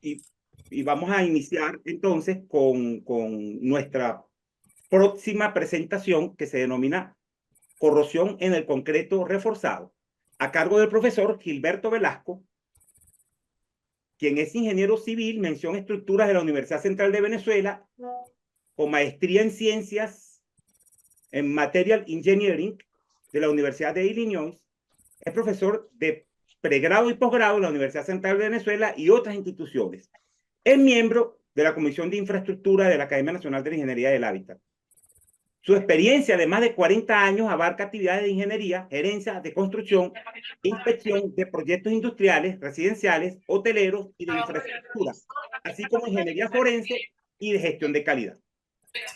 y, y vamos a iniciar entonces con nuestra próxima presentación que se denomina Corrosión en el concreto reforzado, a cargo del profesor Gilberto Velasco, quien es ingeniero civil, mención estructuras de la Universidad Central de Venezuela, con maestría en ciencias en Material Engineering de la Universidad de Illinois. Es profesor de pregrado y posgrado en la Universidad Central de Venezuela y otras instituciones. Es miembro de la Comisión de Infraestructura de la Academia Nacional de la Ingeniería del Hábitat. Su experiencia de más de 40 años abarca actividades de ingeniería, gerencia de construcción, inspección de proyectos industriales, residenciales, hoteleros y de infraestructura, así como ingeniería forense y de gestión de calidad.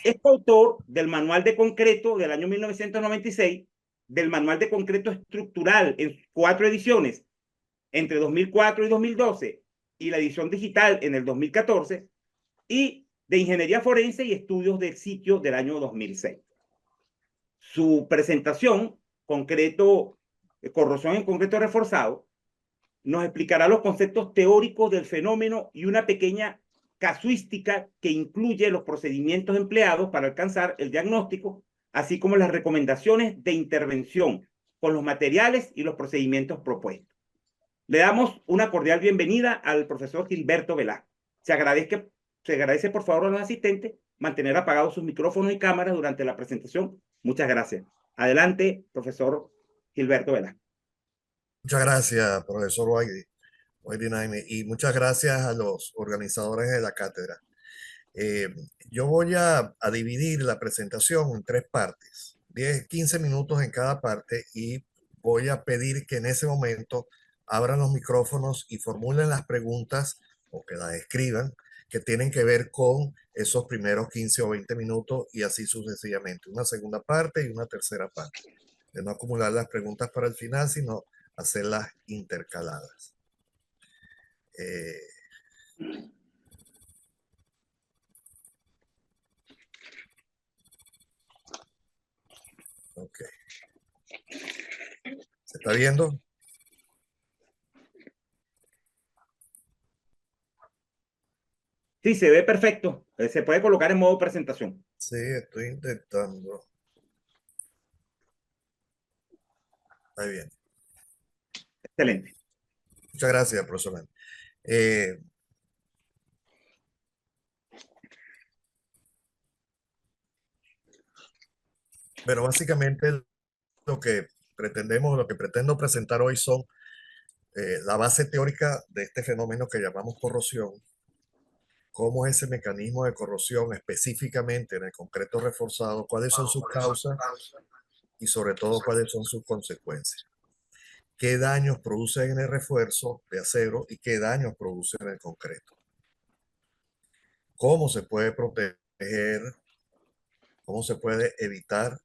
Es coautor del Manual de Concreto del año 1996, del Manual de Concreto Estructural en 4 ediciones, entre 2004 y 2012, y la edición digital en el 2014, y de Ingeniería Forense y Estudios del Sitio del año 2006. Su presentación, corrosión en concreto reforzado, nos explicará los conceptos teóricos del fenómeno y una pequeña casuística que incluye los procedimientos empleados para alcanzar el diagnóstico, así como las recomendaciones de intervención con los materiales y los procedimientos propuestos. Le damos una cordial bienvenida al profesor Gilberto Velasco. Se agradece por favor a los asistentes mantener apagados sus micrófonos y cámaras durante la presentación. Muchas gracias. Adelante, profesor Gilberto Velasco. Muchas gracias, profesor Waydi Naime, y muchas gracias a los organizadores de la cátedra. Eh, yo voy a dividir la presentación en 3 partes, 15 minutos en cada parte, y voy a pedir que en ese momento abran los micrófonos y formulen las preguntas o que las escriban que tienen que ver con esos primeros 15 o 20 minutos y así sucesivamente. Una segunda parte y una tercera parte. De no acumular las preguntas para el final, sino hacerlas intercaladas. Ok. ¿Se está viendo? Sí, se ve perfecto. Se puede colocar en modo presentación. Sí, estoy intentando. Ahí bien. Excelente. Muchas gracias, profesor. Pero básicamente lo que lo que pretendo presentar hoy son la base teórica de este fenómeno que llamamos corrosión, cómo es ese mecanismo de corrosión específicamente en el concreto reforzado, cuáles son sus causas y sobre todo cuáles son sus consecuencias. Qué daños produce en el refuerzo de acero y qué daños produce en el concreto. Cómo se puede proteger, cómo se puede evitar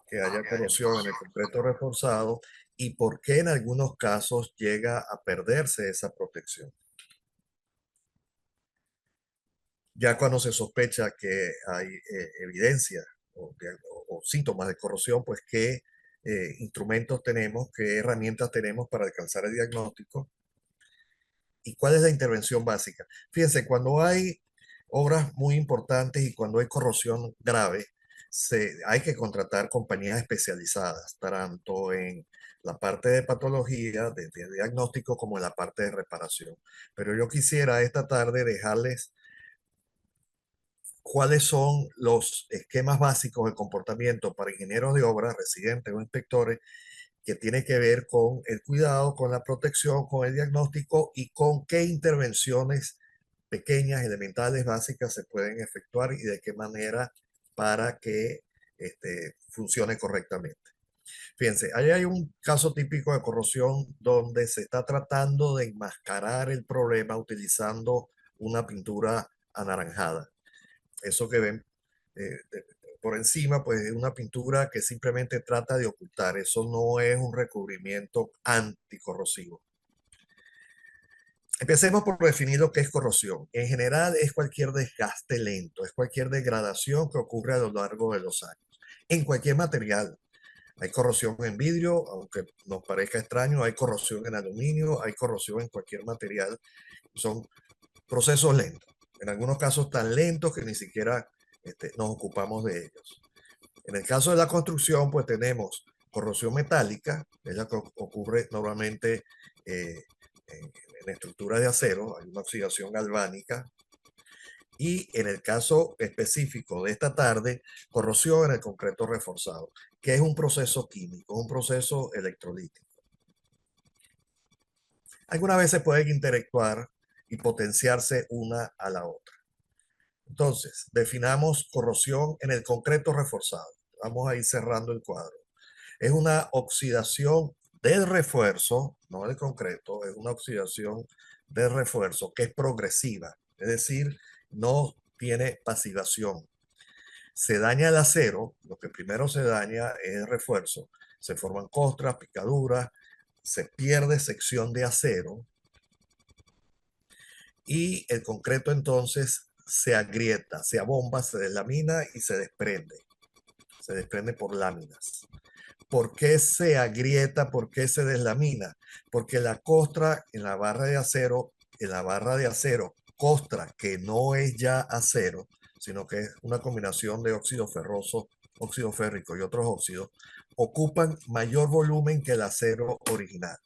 que haya corrosión en el concreto reforzado y por qué en algunos casos llega a perderse esa protección. Ya cuando se sospecha que hay evidencia o síntomas de corrosión, pues qué instrumentos tenemos, qué herramientas tenemos para alcanzar el diagnóstico y cuál es la intervención básica. Fíjense, cuando hay obras muy importantes y cuando hay corrosión grave, hay que contratar compañías especializadas, tanto en la parte de patología, de diagnóstico, como en la parte de reparación. Pero yo quisiera esta tarde dejarles cuáles son los esquemas básicos de comportamiento para ingenieros de obra, residentes o inspectores, que tiene que ver con el cuidado, con la protección, con el diagnóstico y con qué intervenciones pequeñas, elementales, básicas se pueden efectuar y de qué manera para que funcione correctamente. Fíjense, ahí hay un caso típico de corrosión donde se está tratando de enmascarar el problema utilizando una pintura anaranjada. Eso que ven por encima, pues es una pintura que simplemente trata de ocultar. Eso no es un recubrimiento anticorrosivo. Empecemos por definir lo que es corrosión. En general es cualquier desgaste lento, es cualquier degradación que ocurre a lo largo de los años. En cualquier material. Hay corrosión en vidrio, aunque nos parezca extraño, hay corrosión en aluminio, hay corrosión en cualquier material. Son Procesos lentos, en algunos casos tan lentos que ni siquiera nos ocupamos de ellos. En el caso de la construcción, pues tenemos corrosión metálica, es la que ocurre normalmente en estructuras de acero, hay una oxidación galvánica. Y en el caso específico de esta tarde, corrosión en el concreto reforzado, que es un proceso químico, un proceso electrolítico. Algunas veces pueden interactuar y potenciarse una a la otra. Entonces, definamos corrosión en el concreto reforzado. Vamos a ir cerrando el cuadro. Es una oxidación del refuerzo, no del concreto, es una oxidación del refuerzo que es progresiva, es decir, no tiene pasivación. Se daña el acero, lo que primero se daña es el refuerzo, se forman costras, picaduras, se pierde sección de acero y el concreto entonces se agrieta, se abomba, se deslamina y se desprende por láminas. ¿Por qué se agrieta? ¿Por qué se deslamina? Porque la costra en la barra de acero, costra que no es ya acero, sino que es una combinación de óxido ferroso, óxido férrico y otros óxidos, ocupan mayor volumen que el acero original.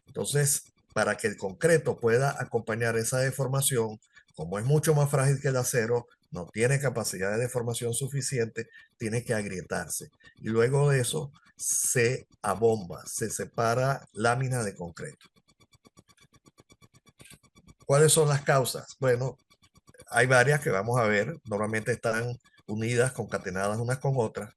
Entonces, para que el concreto pueda acompañar esa deformación, como es mucho más frágil que el acero, no tiene capacidad de deformación suficiente, tiene que agrietarse. Y luego de eso se abomba, se separa lámina de concreto. ¿Cuáles son las causas? Bueno, hay varias que vamos a ver, normalmente están unidas, concatenadas unas con otras.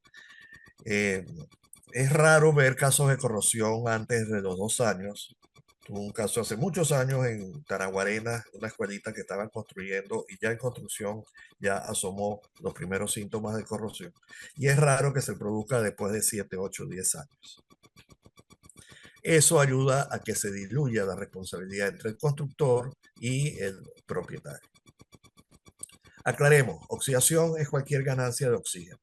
Es raro ver casos de corrosión antes de los 2 años. Tuve un caso hace muchos años en Taraguarena, una escuelita que estaban construyendo y ya en construcción ya asomó los primeros síntomas de corrosión. Y es raro que se produzca después de 7, 8, 10 años. Eso ayuda a que se diluya la responsabilidad entre el constructor y el propietario. Aclaremos, oxidación es cualquier ganancia de oxígeno.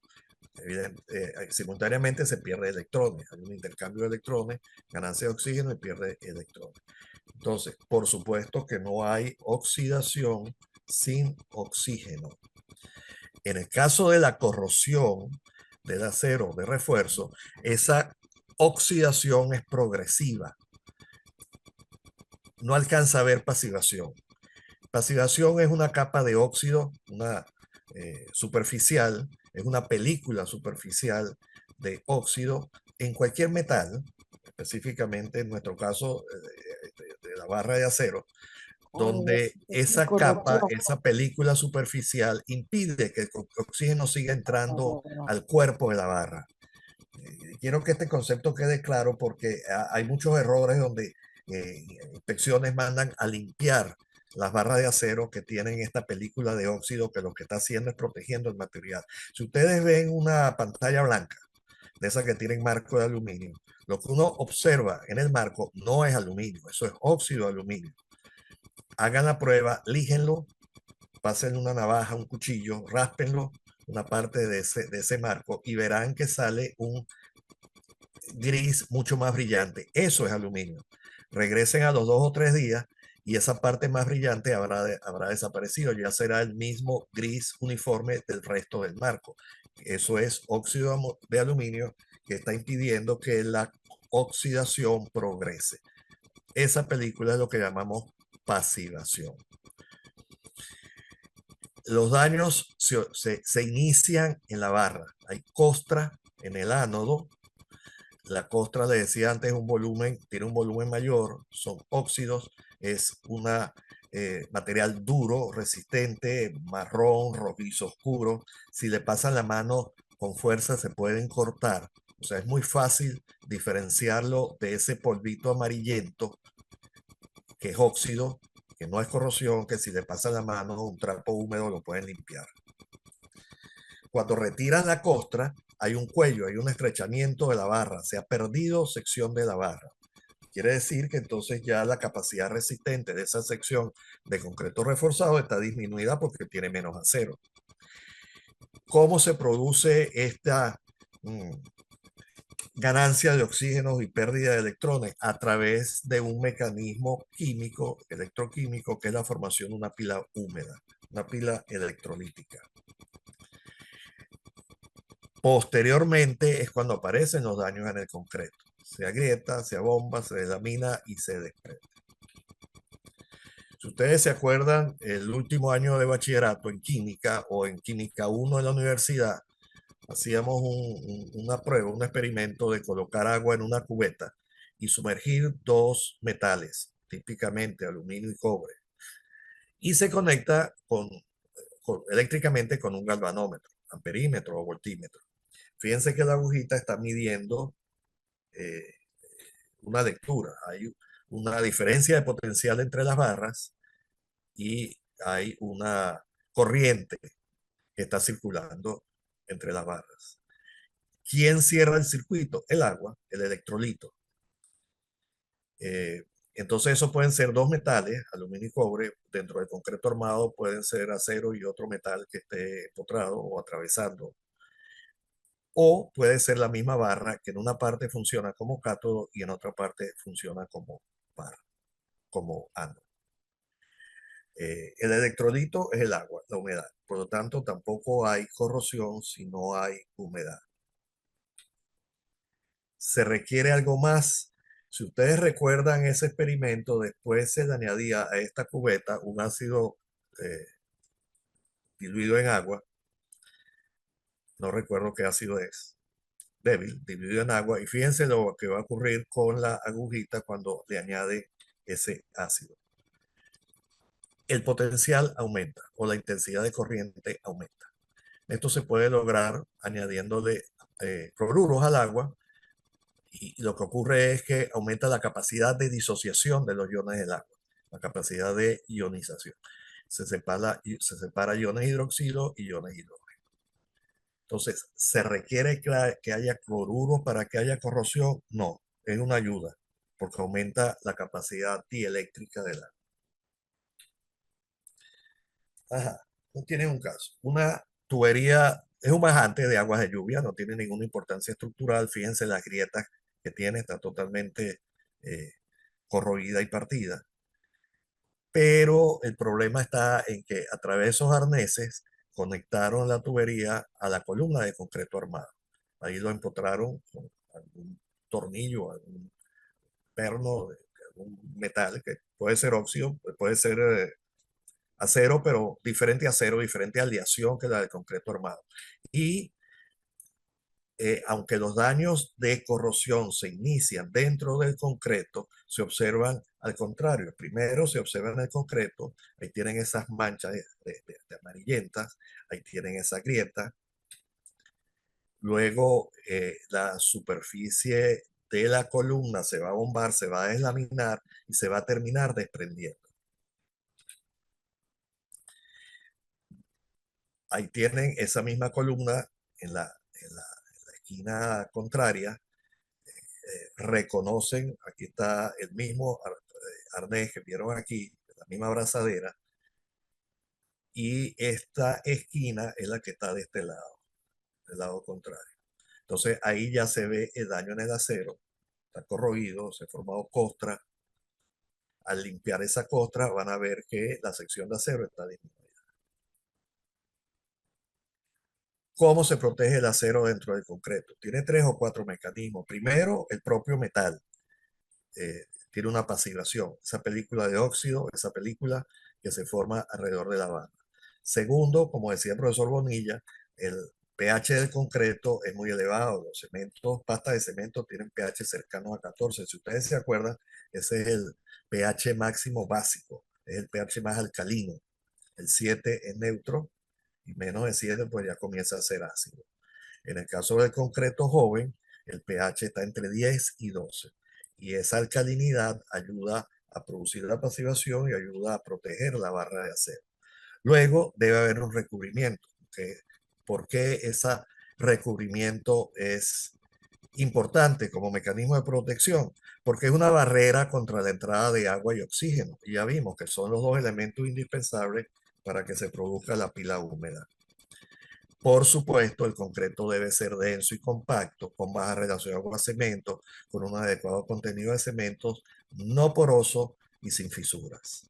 Simultáneamente se pierde electrones, hay un intercambio de electrones, ganancia de oxígeno y pierde electrones. Entonces, por supuesto que no hay oxidación sin oxígeno. En el caso de la corrosión del acero de refuerzo, esa oxidación es progresiva. No alcanza a ver pasivación. Pasivación es una capa de óxido, una superficial, es una película superficial de óxido en cualquier metal, específicamente en nuestro caso de la barra de acero, donde esa capa, esa película superficial impide que el oxígeno siga entrando al cuerpo de la barra. Quiero que este concepto quede claro porque hay muchos errores donde inspecciones mandan a limpiar las barras de acero que tienen esta película de óxido que lo que está haciendo es protegiendo el material. Si ustedes ven una pantalla blanca, de esas que tienen marco de aluminio, lo que uno observa en el marco no es aluminio, eso es óxido de aluminio. Hagan la prueba, líjenlo, pasen una navaja, un cuchillo, ráspenlo, una parte de ese marco y verán que sale un gris mucho más brillante. Eso es aluminio. Regresen a los 2 o 3 días y esa parte más brillante habrá desaparecido. Ya será el mismo gris uniforme del resto del marco. Eso es óxido de aluminio que está impidiendo que la oxidación progrese. Esa película es lo que llamamos pasivación. Los daños se inician en la barra. Hay costra en el ánodo. La costra, le decía antes, tiene un volumen mayor, son óxidos, es un material duro, resistente, marrón, rojizo oscuro. Si le pasan la mano con fuerza se pueden cortar. O sea, es muy fácil diferenciarlo de ese polvito amarillento que es óxido, que no es corrosión, que si le pasa la mano un trapo húmedo lo pueden limpiar. Cuando retiras la costra, hay un cuello, hay un estrechamiento de la barra, se ha perdido sección de la barra. Quiere decir que entonces ya la capacidad resistente de esa sección de concreto reforzado está disminuida porque tiene menos acero. ¿Cómo se produce esta ganancia de oxígeno y pérdida de electrones a través de un mecanismo químico, electroquímico, que es la formación de una pila húmeda, una pila electrolítica. Posteriormente es cuando aparecen los daños en el concreto. Se agrieta, se abomba, se deslamina y se desprende. Si ustedes se acuerdan, el último año de bachillerato en química o en química 1 en la universidad, hacíamos una prueba, un experimento de colocar agua en una cubeta y sumergir dos metales, típicamente aluminio y cobre, y se conecta eléctricamente con un galvanómetro, amperímetro o voltímetro. Fíjense que la agujita está midiendo eh, una lectura. Hay una diferencia de potencial entre las barras y hay una corriente que está circulando entre las barras. ¿Quién cierra el circuito? El agua, el electrolito. Entonces, eso pueden ser dos metales, aluminio y cobre. Dentro del concreto armado pueden ser acero y otro metal que esté empotrado o atravesando. O puede ser la misma barra que en una parte funciona como cátodo y en otra parte funciona como par, como ánodo. El electrolito es el agua, la humedad. Por lo tanto, tampoco hay corrosión si no hay humedad. Se requiere algo más. Si ustedes recuerdan ese experimento, después se le añadía a esta cubeta un ácido diluido en agua. No recuerdo qué ácido es. Débil, diluido en agua. Y fíjense lo que va a ocurrir con la agujita cuando le añade ese ácido. El potencial aumenta o la intensidad de corriente aumenta. Esto se puede lograr añadiéndole cloruros al agua y lo que ocurre es que aumenta la capacidad de disociación de los iones del agua, la capacidad de ionización. Se separa iones hidroxilo y iones hidrógeno. Entonces, ¿se requiere que haya cloruros para que haya corrosión? No, es una ayuda porque aumenta la capacidad dieléctrica del agua. Ajá, no tiene un caso. Una tubería es un bajante de aguas de lluvia, no tiene ninguna importancia estructural. Fíjense las grietas que tiene, está totalmente eh, corroída y partida. Pero el problema está en que a través de esos arneses conectaron la tubería a la columna de concreto armado. Ahí lo empotraron con algún tornillo, algún perno, algún metal, que puede ser óxido, puede ser acero, pero diferente acero, diferente aleación que la del concreto armado. Y aunque los daños de corrosión se inician dentro del concreto, se observan al contrario. Primero se observan el concreto, ahí tienen esas manchas de amarillentas, ahí tienen esa grieta. Luego la superficie de la columna se va a bombar, se va a deslaminar y se va a terminar desprendiendo. Ahí tienen esa misma columna en la esquina contraria. Reconocen, aquí está el mismo arnés que vieron aquí, la misma abrazadera, y esta esquina es la que está de este lado, del lado contrario. Entonces ahí ya se ve el daño en el acero, está corroído, se ha formado costra. Al limpiar esa costra van a ver que la sección de acero está disminuida. ¿Cómo se protege el acero dentro del concreto? Tiene 3 o 4 mecanismos. Primero, el propio metal. Tiene una pasivación, esa película de óxido, esa película que se forma alrededor de la banda. Segundo, como decía el profesor Bonilla, el pH del concreto es muy elevado. Los cementos, pastas de cemento tienen pH cercanos a 14. Si ustedes se acuerdan, ese es el pH máximo básico, es el pH más alcalino. El 7 es neutro y menos de 7 pues ya comienza a ser ácido. En el caso del concreto joven, el pH está entre 10 y 12 y esa alcalinidad ayuda a producir la pasivación y ayuda a proteger la barra de acero. Luego debe haber un recubrimiento. ¿Por qué ese recubrimiento es importante como mecanismo de protección? Porque es una barrera contra la entrada de agua y oxígeno. Y ya vimos que son los dos elementos indispensables para que se produzca la pila húmeda. Por supuesto, el concreto debe ser denso y compacto, con baja relación agua-cemento, con un adecuado contenido de cementos, no poroso y sin fisuras.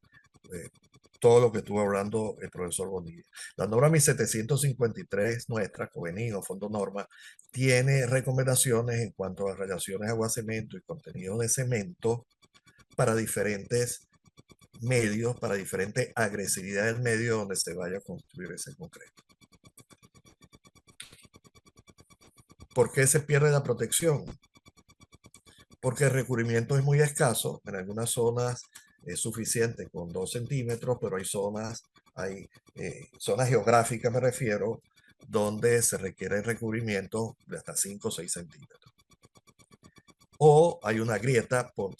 Todo lo que estuvo hablando el profesor Bonilla. La norma 1753 nuestra, COVENIG o Fondo Norma, tiene recomendaciones en cuanto a relaciones agua-cemento y contenido de cemento para diferentes medios, para diferente agresividad del medio donde se vaya a construir ese concreto. ¿Por qué se pierde la protección? Porque el recubrimiento es muy escaso. En algunas zonas es suficiente con 2 centímetros, pero hay zonas geográficas, me refiero, donde se requiere recubrimiento de hasta 5 o 6 centímetros. O hay una grieta por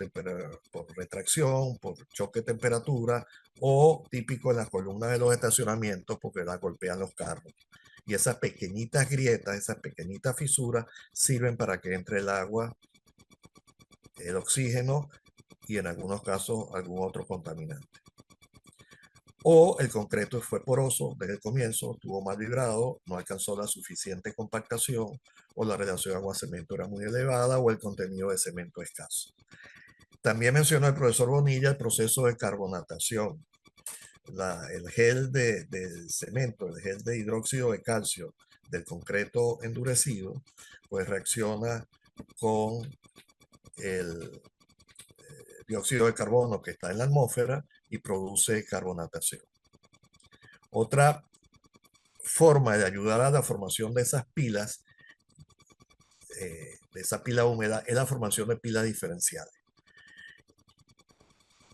retracción, por choque de temperatura, o típico en las columnas de los estacionamientos porque las golpean los carros. Y esas pequeñitas grietas, esas pequeñitas fisuras sirven para que entre el agua, el oxígeno y en algunos casos algún otro contaminante. O el concreto fue poroso desde el comienzo, estuvo mal vibrado, no alcanzó la suficiente compactación, o la relación agua-cemento era muy elevada, o el contenido de cemento escaso. También mencionó el profesor Bonilla el proceso de carbonatación. El gel de cemento, el gel de hidróxido de calcio del concreto endurecido, pues reacciona con el dióxido de carbono que está en la atmósfera y produce carbonatación. Otra forma de ayudar a la formación de esas pilas, de esa pila húmeda, es la formación de pilas diferenciales.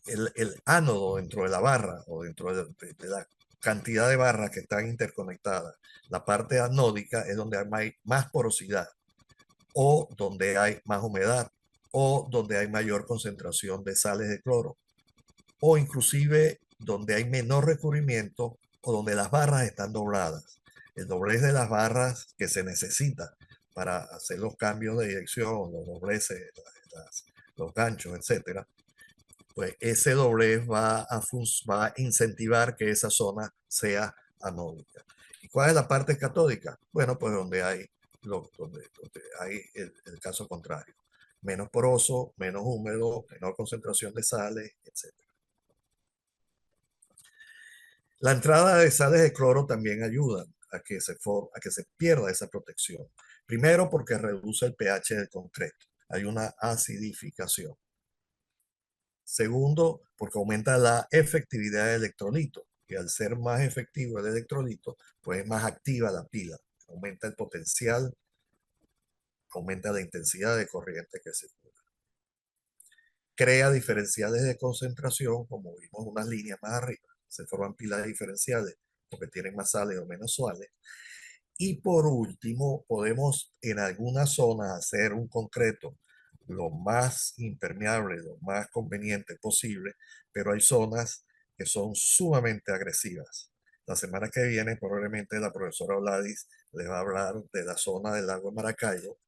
El ánodo dentro de la barra o dentro de la cantidad de barras que están interconectadas, la parte anódica es donde hay más porosidad o donde hay más humedad o donde hay mayor concentración de sales de cloro o inclusive donde hay menor recubrimiento o donde las barras están dobladas. El doblez de las barras que se necesita para hacer los cambios de dirección, los dobleces, los ganchos, etcétera, pues ese doblez va a incentivar que esa zona sea anódica. ¿Y cuál es la parte catódica? Bueno, pues donde hay, donde hay el caso contrario. Menos poroso, menos húmedo, menor concentración de sales, etc. La entrada de sales de cloro también ayuda a que se pierda esa protección. Primero porque reduce el pH del concreto. Hay una acidificación. Segundo, porque aumenta la efectividad del electrolito. Y al ser más efectivo el electrolito, pues es más activa la pila. Aumenta el potencial, aumenta la intensidad de corriente que circula. Crea diferenciales de concentración, como vimos unas líneas más arriba. Se forman pilas diferenciales porque tienen más sales o menos sales. Y por último, podemos en algunas zonas hacer un concreto lo más impermeable, lo más conveniente posible, pero hay zonas que son sumamente agresivas. La semana que viene probablemente la profesora Oladis les va a hablar de la zona del lago de Maracayo,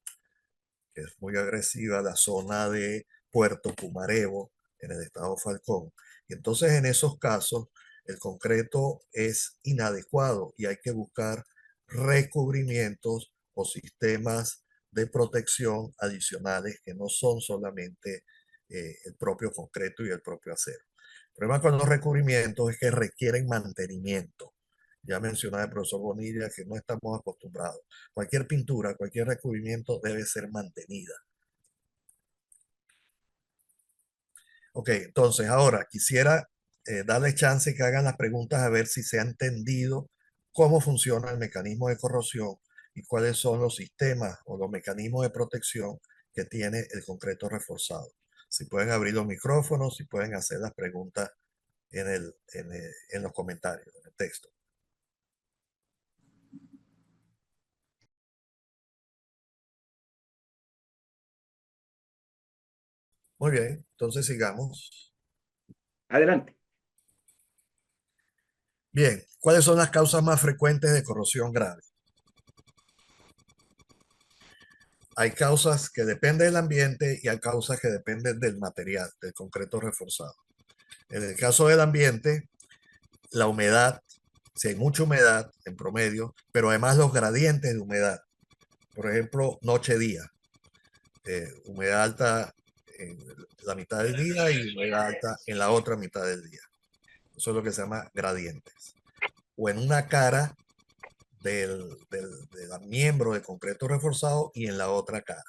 que es muy agresiva, la zona de Puerto Pumarevo, en el estado Falcón. Y entonces en esos casos el concreto es inadecuado y hay que buscar recubrimientos o sistemas de protección adicionales que no son solamente el propio concreto y el propio acero. El problema con los recubrimientos es que requieren mantenimiento. Ya mencionaba el profesor Bonilla que no estamos acostumbrados. Cualquier pintura, cualquier recubrimiento debe ser mantenida. Ok, entonces ahora quisiera darle chance que hagan las preguntas a ver si se ha entendido cómo funciona el mecanismo de corrosión y cuáles son los sistemas o los mecanismos de protección que tiene el concreto reforzado. Si pueden abrir los micrófonos, si pueden hacer las preguntas en los comentarios, en el texto. Muy bien, entonces sigamos. Adelante. Bien, ¿cuáles son las causas más frecuentes de corrosión grave? Hay causas que dependen del ambiente y hay causas que dependen del material, del concreto reforzado. En el caso del ambiente, la humedad si hay mucha humedad en promedio, pero además los gradientes de humedad. Por ejemplo, noche-día, humedad alta en la mitad del día y humedad alta en la otra mitad del día. Eso es lo que se llama gradientes. O en una cara del miembro de concreto reforzado y en la otra cara.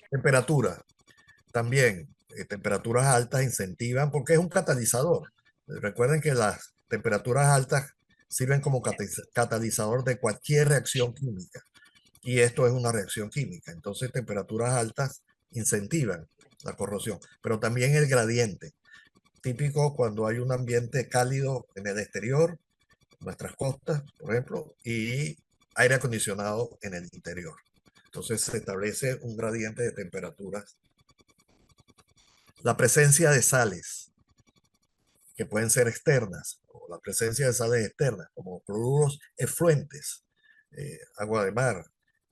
Temperatura, también, temperaturas altas incentivan porque es un catalizador. Recuerden que las temperaturas altas sirven como catalizador de cualquier reacción química y esto es una reacción química. Entonces, temperaturas altas incentivan la corrosión, pero también el gradiente, típico cuando hay un ambiente cálido en el exterior, nuestras costas, por ejemplo, y aire acondicionado en el interior. Entonces se establece un gradiente de temperaturas. La presencia de sales, que pueden ser externas, o la presencia de sales externas, como cloruros efluentes, agua de mar,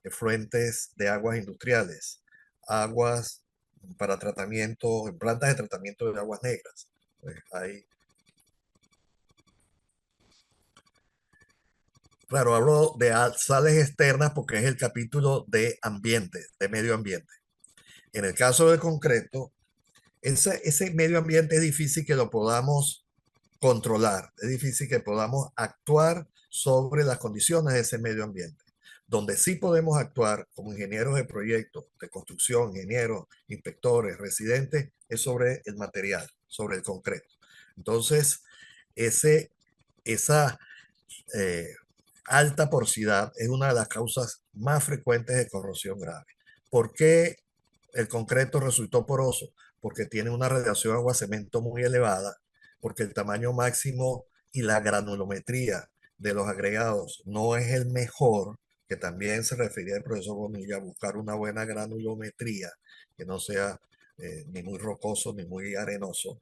efluentes de aguas industriales, aguas para tratamiento, en plantas de tratamiento de aguas negras. Hay, claro, hablo de sales externas porque es el capítulo de ambiente, de medio ambiente. En el caso del concreto, ese medio ambiente es difícil que lo podamos controlar, es difícil que podamos actuar sobre las condiciones de ese medio ambiente. Donde sí podemos actuar como ingenieros de proyectos, de construcción, ingenieros, inspectores, residentes, es sobre el material, sobre el concreto. Entonces, esa eh, alta porosidad es una de las causas más frecuentes de corrosión grave. ¿Por qué el concreto resultó poroso? Porque tiene una radiación agua-cemento muy elevada, porque el tamaño máximo y la granulometría de los agregados no es el mejor, que también se refería el profesor Bonilla a buscar una buena granulometría, que no sea ni muy rocoso ni muy arenoso,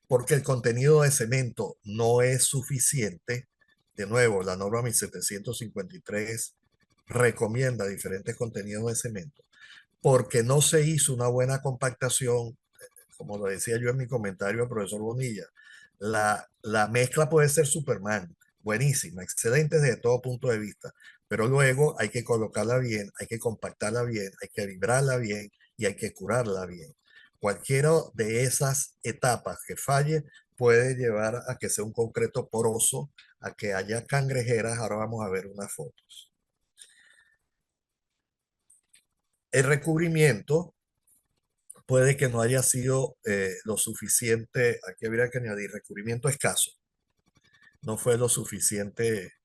porque el contenido de cemento no es suficiente. De nuevo, la norma 1753 recomienda diferentes contenidos de cemento, porque no se hizo una buena compactación, como lo decía yo en mi comentario al profesor Bonilla. La mezcla puede ser Superman, buenísima, excelente desde todo punto de vista, pero luego hay que colocarla bien, hay que compactarla bien, hay que vibrarla bien y hay que curarla bien. Cualquiera de esas etapas que falle puede llevar a que sea un concreto poroso, a que haya cangrejeras. Ahora vamos a ver unas fotos. El recubrimiento puede que no haya sido lo suficiente, aquí habría que añadir recubrimiento escaso, no fue lo suficiente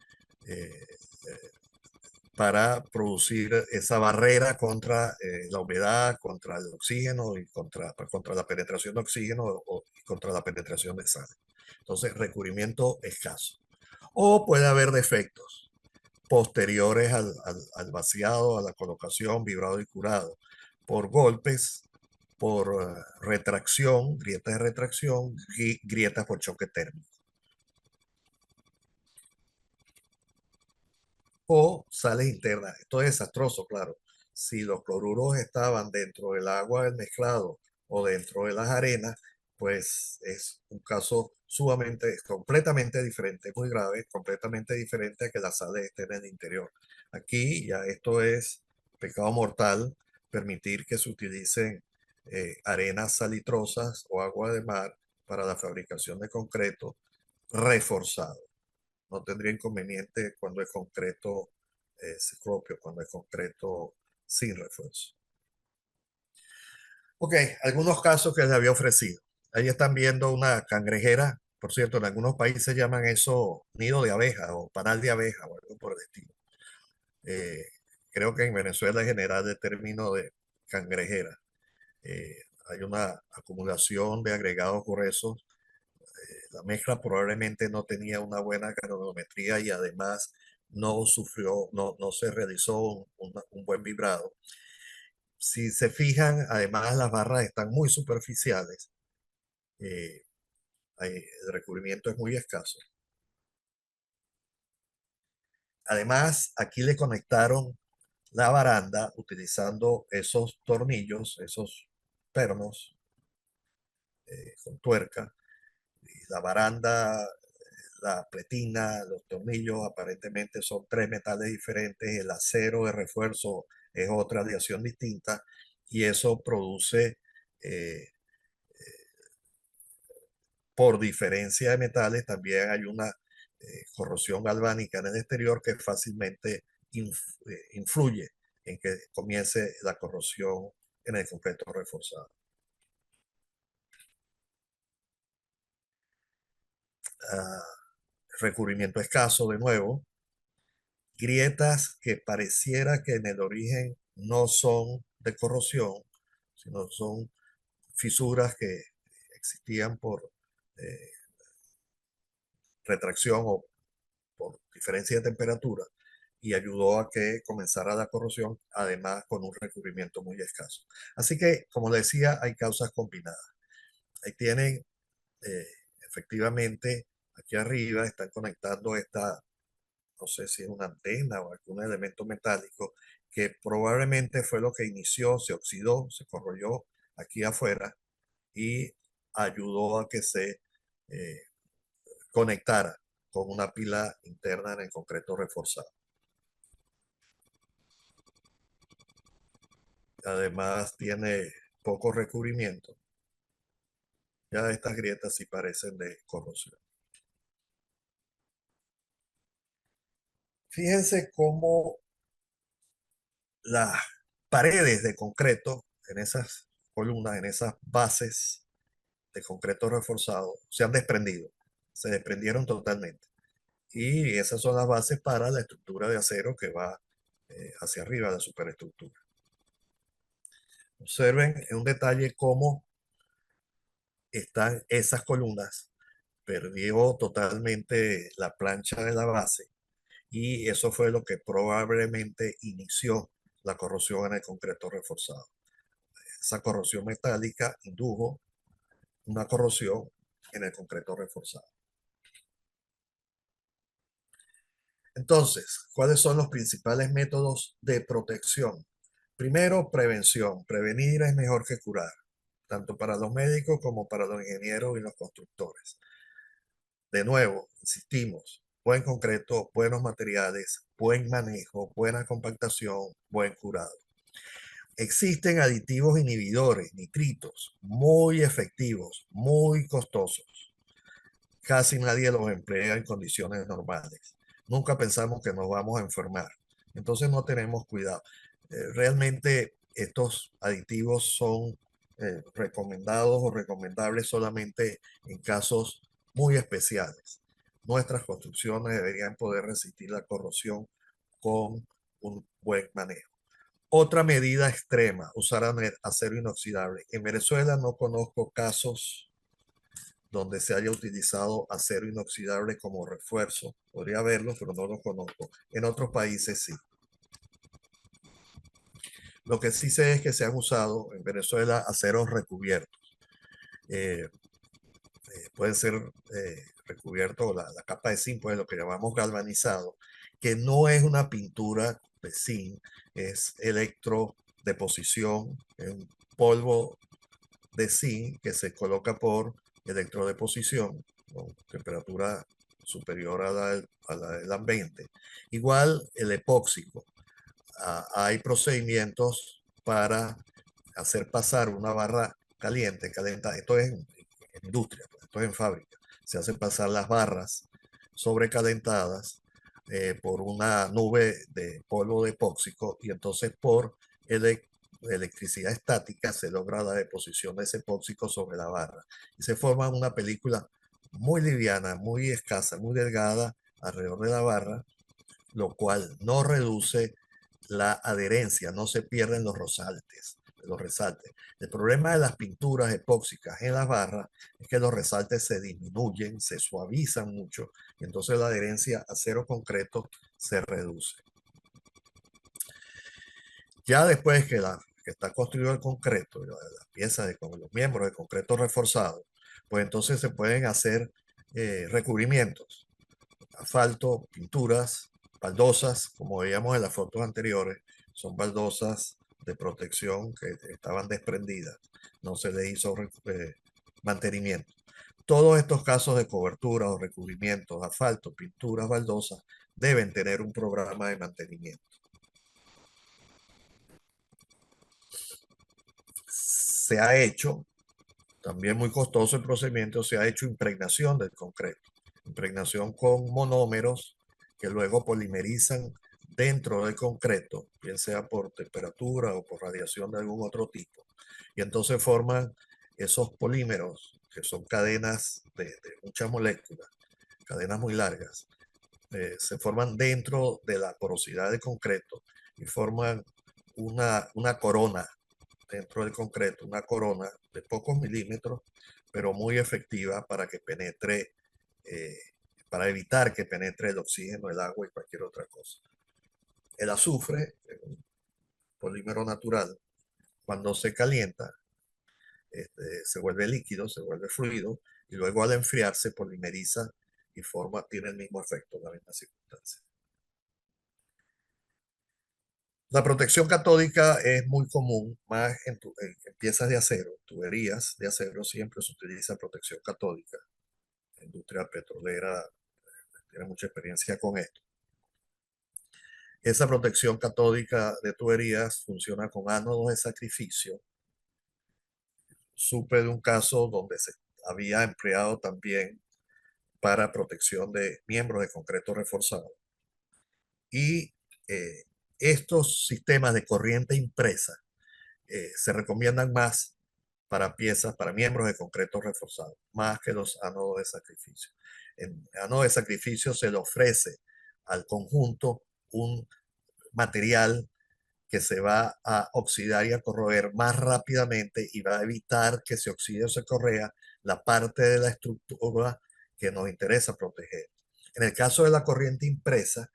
eh, para producir esa barrera contra la humedad, contra el oxígeno y contra la penetración de oxígeno o contra la penetración de sal. Entonces, recubrimiento escaso. O puede haber defectos posteriores al vaciado, a la colocación, vibrado y curado, por golpes, por retracción, grietas de retracción, grietas por choque térmico. O sales internas. Esto es desastroso, claro. Si los cloruros estaban dentro del agua del mezclado o dentro de las arenas, pues es un caso sumamente, completamente diferente, muy grave, completamente diferente a que las sales estén en el interior. Aquí ya esto es pecado mortal, permitir que se utilicen arenas salitrosas o agua de mar para la fabricación de concreto reforzado. No tendría inconveniente cuando es concreto ciclopio, cuando es concreto sin refuerzo. Ok, algunos casos que les había ofrecido. Ahí están viendo una cangrejera. Por cierto, en algunos países llaman eso nido de abeja o panal de abeja o algo por el estilo. Eh, Creo que en Venezuela en general el término de cangrejera. Eh, Hay una acumulación de agregados gruesos. La mezcla probablemente no tenía una buena granulometría y además no sufrió, no se realizó un buen vibrado. Si se fijan, además las barras están muy superficiales. eh, el recubrimiento es muy escaso. Además, aquí le conectaron la baranda utilizando esos tornillos, esos pernos con tuerca. Y la baranda la pletina, los tornillos aparentemente son tres metales diferentes, el acero de refuerzo es otra aleación distinta y eso produce por diferencia de metales, también hay una corrosión galvánica en el exterior que fácilmente influye en que comience la corrosión en el concreto reforzado. Recubrimiento escaso de nuevo, grietas que pareciera que en el origen no son de corrosión, sino son fisuras que existían por retracción o por diferencia de temperatura y ayudó a que comenzara la corrosión, además con un recubrimiento muy escaso. Así que, como le decía, hay causas combinadas. Ahí tienen, eh, efectivamente, aquí arriba están conectando esta, no sé si es una antena o algún elemento metálico, que probablemente fue lo que inició, se oxidó, se corroyó aquí afuera y ayudó a que se conectara con una pila interna en el concreto reforzado. Además tiene poco recubrimiento. Ya estas grietas sí parecen de corrosión. Fíjense cómo las paredes de concreto en esas columnas, en esas bases de concreto reforzado, se han desprendido. Se desprendieron totalmente. Y esas son las bases para la estructura de acero que va hacia arriba, la superestructura. Observen en un detalle cómo están esas columnas. Perdió totalmente la plancha de la base y eso fue lo que probablemente inició la corrosión en el concreto reforzado. Esa corrosión metálica indujo una corrosión en el concreto reforzado. Entonces, ¿cuáles son los principales métodos de protección? Primero, prevención. Prevenir es mejor que curar, tanto para los médicos como para los ingenieros y los constructores. De nuevo, insistimos, buen concreto, buenos materiales, buen manejo, buena compactación, buen curado. Existen aditivos inhibidores, nitritos, muy efectivos, muy costosos. Casi nadie los emplea en condiciones normales. Nunca pensamos que nos vamos a enfermar. Entonces no tenemos cuidado. Realmente estos aditivos son recomendados o recomendables solamente en casos muy especiales. Nuestras construcciones deberían poder resistir la corrosión con un buen manejo. Otra medida extrema, usar acero inoxidable. En Venezuela no conozco casos donde se haya utilizado acero inoxidable como refuerzo. Podría haberlo, pero no lo conozco. En otros países sí. Lo que sí sé es que se han usado en Venezuela aceros recubiertos. Pueden ser recubiertos, la capa de zinc, pues lo que llamamos galvanizado, que no es una pintura de zinc, es electrodeposición, es un polvo de zinc que se coloca por electrodeposición con temperatura superior a la del ambiente. Igual el epóxico. Hay procedimientos para hacer pasar una barra caliente, calentada. Esto es en industria, esto es en fábrica. Se hacen pasar las barras sobrecalentadas por una nube de polvo de epóxico y entonces por electricidad estática se logra la deposición de ese epóxico sobre la barra. Y se forma una película muy liviana, muy escasa, muy delgada alrededor de la barra, lo cual no reduce la adherencia, no se pierden los resaltes. El problema de las pinturas epóxicas en las barras es que los resaltes se disminuyen, se suavizan mucho, y entonces la adherencia a acero concreto se reduce. Ya después que está construido el concreto, las piezas de los miembros de concreto reforzado, pues entonces se pueden hacer recubrimientos, asfalto, pinturas, baldosas, como veíamos en las fotos anteriores, son baldosas de protección que estaban desprendidas, no se le hizo mantenimiento. Todos estos casos de cobertura o recubrimientos, asfalto, pinturas, baldosas, deben tener un programa de mantenimiento. Se ha hecho, también muy costoso el procedimiento, se ha hecho impregnación del concreto, impregnación con monómeros que luego polimerizan dentro del concreto, bien sea por temperatura o por radiación de algún otro tipo. Y entonces forman esos polímeros, que son cadenas de muchas moléculas, cadenas muy largas, se forman dentro de la porosidad del concreto y forman una corona dentro del concreto, una corona de pocos milímetros, pero muy efectiva para que penetre, eh, para evitar que penetre el oxígeno, el agua y cualquier otra cosa. El azufre, un polímero natural, cuando se calienta, se vuelve líquido, se vuelve fluido, y luego al enfriarse polimeriza y tiene el mismo efecto en la misma circunstancia. La protección catódica es muy común, más en piezas de acero, tuberías de acero, siempre se utiliza protección catódica. La industria petrolera tiene mucha experiencia con esto. Esa protección catódica de tuberías funciona con ánodos de sacrificio. Supe de un caso donde se había empleado también para protección de miembros de concreto reforzado. Y estos sistemas de corriente impresa se recomiendan más para piezas, para miembros de concreto reforzado, más que los ánodos de sacrificio. En ánodo de sacrificio se le ofrece al conjunto un material que se va a oxidar y a corroer más rápidamente y va a evitar que se oxide o se correa la parte de la estructura que nos interesa proteger. En el caso de la corriente impresa,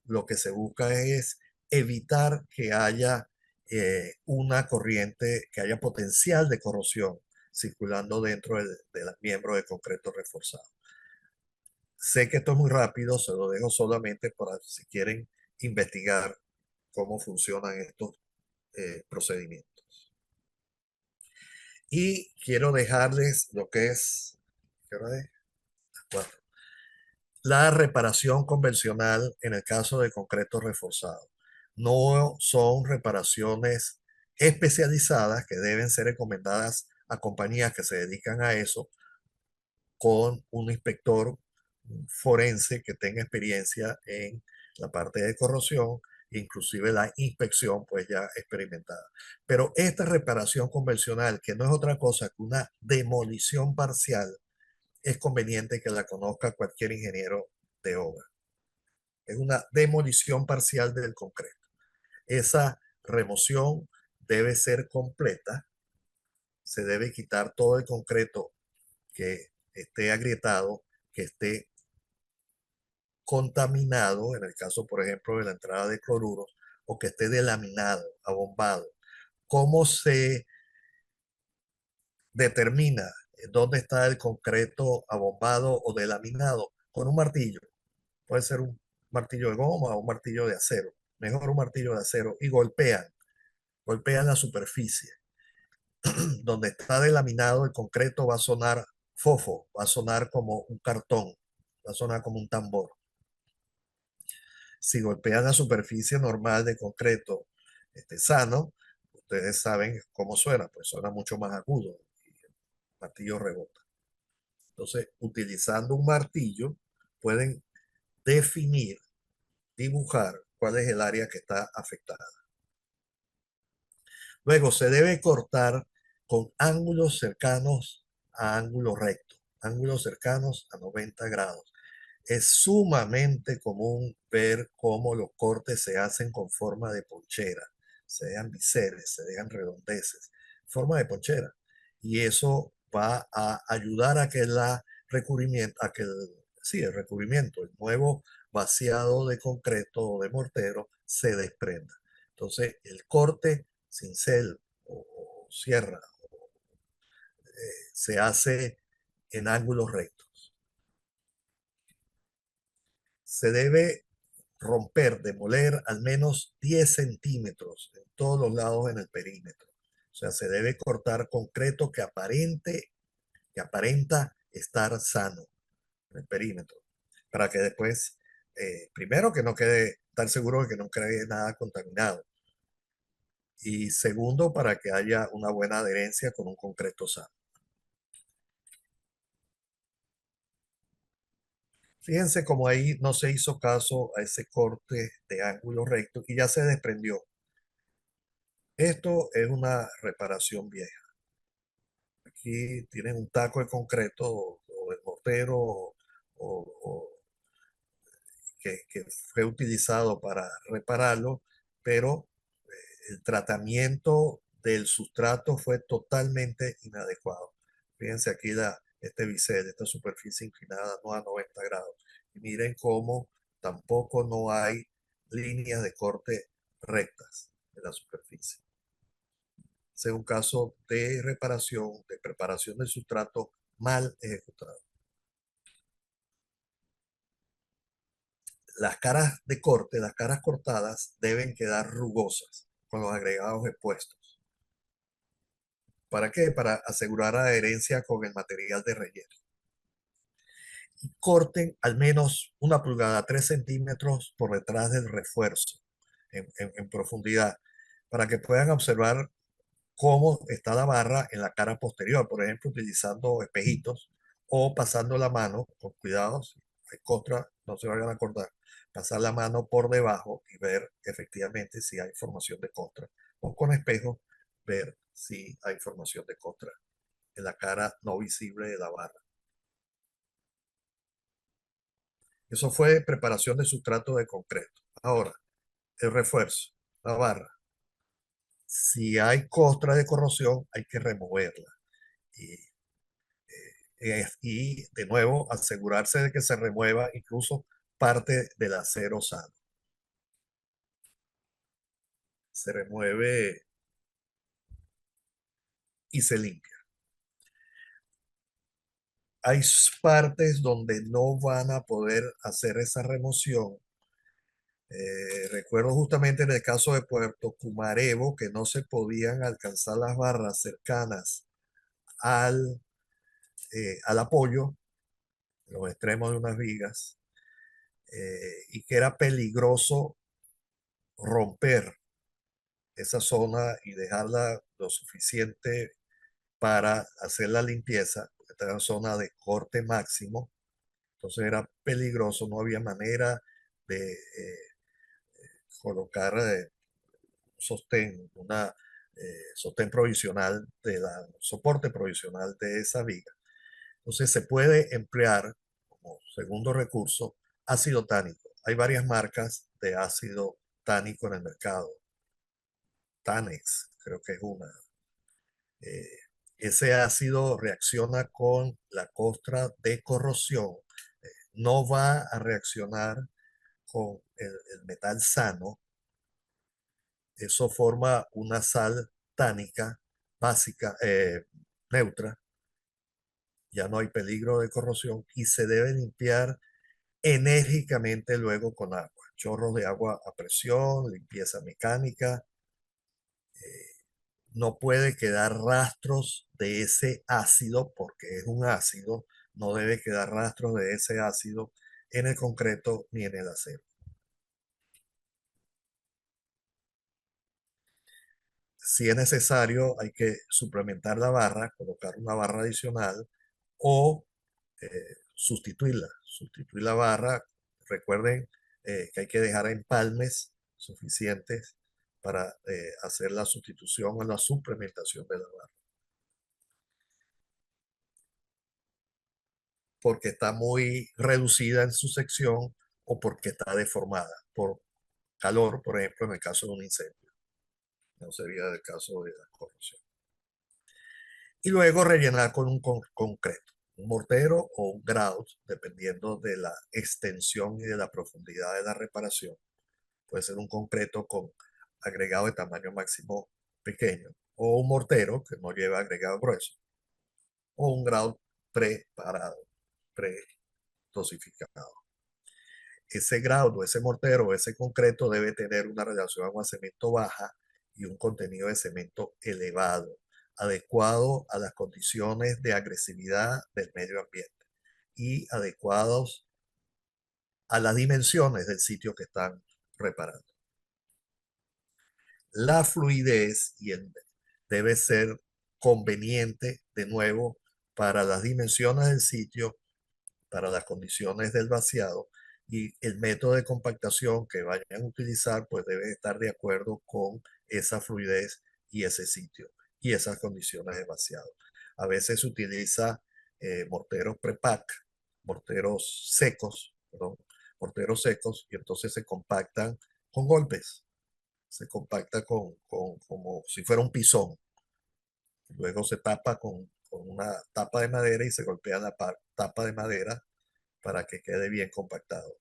lo que se busca es evitar que haya una corriente, que haya potencial de corrosión circulando dentro del miembro de concreto reforzado. Sé que esto es muy rápido, se lo dejo solamente para si quieren investigar cómo funcionan estos procedimientos. Y quiero dejarles lo que es, ¿qué hora es? 4. La reparación convencional en el caso de concreto reforzado. No son reparaciones especializadas que deben ser recomendadas a compañías que se dedican a eso con un inspector forense que tenga experiencia en la parte de corrosión, inclusive la inspección pues ya experimentada. Pero esta reparación convencional, que no es otra cosa que una demolición parcial, es conveniente que la conozca cualquier ingeniero de obra. Es una demolición parcial del concreto. Esa remoción debe ser completa, se debe quitar todo el concreto que esté agrietado, que esté contaminado, en el caso, por ejemplo, de la entrada de cloruros, o que esté delaminado, abombado. ¿Cómo se determina dónde está el concreto abombado o delaminado? Con un martillo. Puede ser un martillo de goma o un martillo de acero. Mejor un martillo de acero. Y golpean la superficie. Donde está delaminado el concreto va a sonar fofo, va a sonar como un cartón, va a sonar como un tambor. Si golpean la superficie normal de concreto sano, ustedes saben cómo suena, pues suena mucho más agudo y el martillo rebota. Entonces, utilizando un martillo, pueden definir, dibujar cuál es el área que está afectada. Luego, se debe cortar con ángulos cercanos a ángulos rectos, ángulos cercanos a 90 grados. Es sumamente común ver cómo los cortes se hacen con forma de ponchera, se dejan biseles, se dejan redondeces, forma de ponchera. Y eso va a ayudar a que el recubrimiento, el nuevo vaciado de concreto o de mortero se desprenda. Entonces, el corte cincel o sierra se hace en ángulos rectos. Se debe romper, demoler al menos 10 centímetros en todos los lados en el perímetro. O sea, se debe cortar concreto que aparenta estar sano en el perímetro, para que después, primero que no quede, estar seguro de que no quede nada contaminado, y segundo para que haya una buena adherencia con un concreto sano. Fíjense como ahí no se hizo caso a ese corte de ángulo recto y ya se desprendió. Esto es una reparación vieja. Aquí tienen un taco de concreto o de mortero o que fue utilizado para repararlo, pero el tratamiento del sustrato fue totalmente inadecuado. Fíjense aquí este bisel, esta superficie inclinada no a 90 grados. Y miren cómo tampoco no hay líneas de corte rectas en la superficie. Ese es un caso de reparación, de preparación del sustrato mal ejecutado. Las caras de corte, las caras cortadas, deben quedar rugosas con los agregados expuestos. ¿Para qué? Para asegurar adherencia con el material de relleno. Y corten al menos 1 pulgada, 3 centímetros por detrás del refuerzo en profundidad, para que puedan observar cómo está la barra en la cara posterior, por ejemplo, utilizando espejitos o pasando la mano con cuidado, si hay contra, no se vayan a acordar, pasar la mano por debajo y ver efectivamente si hay formación de contra, o con espejo ver si hay formación de contra en la cara no visible de la barra. Eso fue preparación de sustrato de concreto. Ahora, el refuerzo, la barra. Si hay costra de corrosión, hay que removerla. Y y de nuevo asegurarse de que se remueva incluso parte del acero sano. Se remueve y se limpia. Hay partes donde no van a poder hacer esa remoción. Recuerdo justamente en el caso de Puerto Cumarebo que no se podían alcanzar las barras cercanas al apoyo, los extremos de unas vigas, y que era peligroso romper esa zona y dejarla lo suficiente para hacer la limpieza. Esta era zona de corte máximo, entonces era peligroso, no había manera de colocar sostén, sostén provisional soporte provisional de esa viga. Entonces se puede emplear como segundo recurso ácido tánico. Hay varias marcas de ácido tánico en el mercado. Tanex, creo que es una. Eh, Ese ácido reacciona con la costra de corrosión. No va a reaccionar con el metal sano. Eso forma una sal tánica básica, neutra. Ya no hay peligro de corrosión y se debe limpiar enérgicamente luego con agua. Chorros de agua a presión, limpieza mecánica. No puede quedar rastros de ese ácido, porque es un ácido, no debe quedar rastros de ese ácido en el concreto ni en el acero. Si es necesario, hay que suplementar la barra, colocar una barra adicional o sustituirla. Sustituir la barra, recuerden que hay que dejar empalmes suficientes para hacer la sustitución o la suplementación de la barra. Porque está muy reducida en su sección o porque está deformada por calor, por ejemplo, en el caso de un incendio. No sería el caso de la corrosión. Y luego rellenar con un concreto, un mortero o un grout, dependiendo de la extensión y de la profundidad de la reparación. Puede ser un concreto con agregado de tamaño máximo pequeño, o un mortero que no lleva agregado grueso, o un grout preparado, pre-dosificado. Ese graudo, ese mortero, ese concreto debe tener una relación agua-cemento baja y un contenido de cemento elevado. adecuado a las condiciones de agresividad del medio ambiente y adecuados a las dimensiones del sitio que están reparando. La fluidez debe ser conveniente de nuevo para las dimensiones del sitio, para las condiciones del vaciado, y el método de compactación que vayan a utilizar pues debe estar de acuerdo con esa fluidez y ese sitio y esas condiciones de vaciado. A veces se utiliza morteros prepack, morteros secos, perdón, morteros secos, y entonces se compactan con golpes, se compacta como si fuera un pisón. Luego se tapa con una tapa de madera y se golpea la tapa de madera para que quede bien compactado.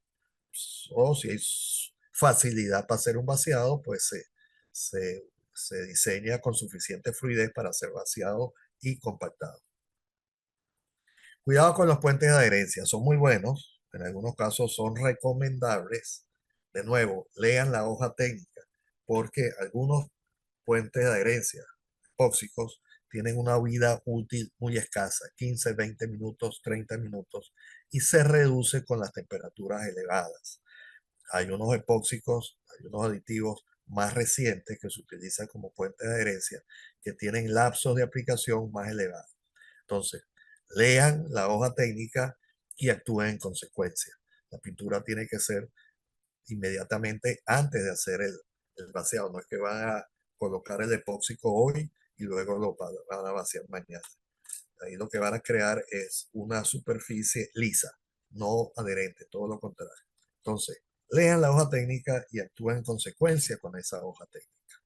O si hay facilidad para hacer un vaciado, pues se diseña con suficiente fluidez para ser vaciado y compactado. Cuidado con los puentes de adherencia, son muy buenos, en algunos casos son recomendables. De nuevo, lean la hoja técnica, porque algunos puentes de adherencia tóxicos tienen una vida útil muy escasa, 15, 20 minutos, 30 minutos, y se reduce con las temperaturas elevadas. Hay unos epóxicos, hay unos aditivos más recientes que se utilizan como puentes de adherencia que tienen lapsos de aplicación más elevados. Entonces, lean la hoja técnica y actúen en consecuencia. La pintura tiene que ser inmediatamente antes de hacer el vaciado. No es que van a colocar el epóxico hoy y luego lo van a vaciar mañana. Ahí lo que van a crear es una superficie lisa, no adherente, todo lo contrario. Entonces, lean la hoja técnica y actúen en consecuencia con esa hoja técnica.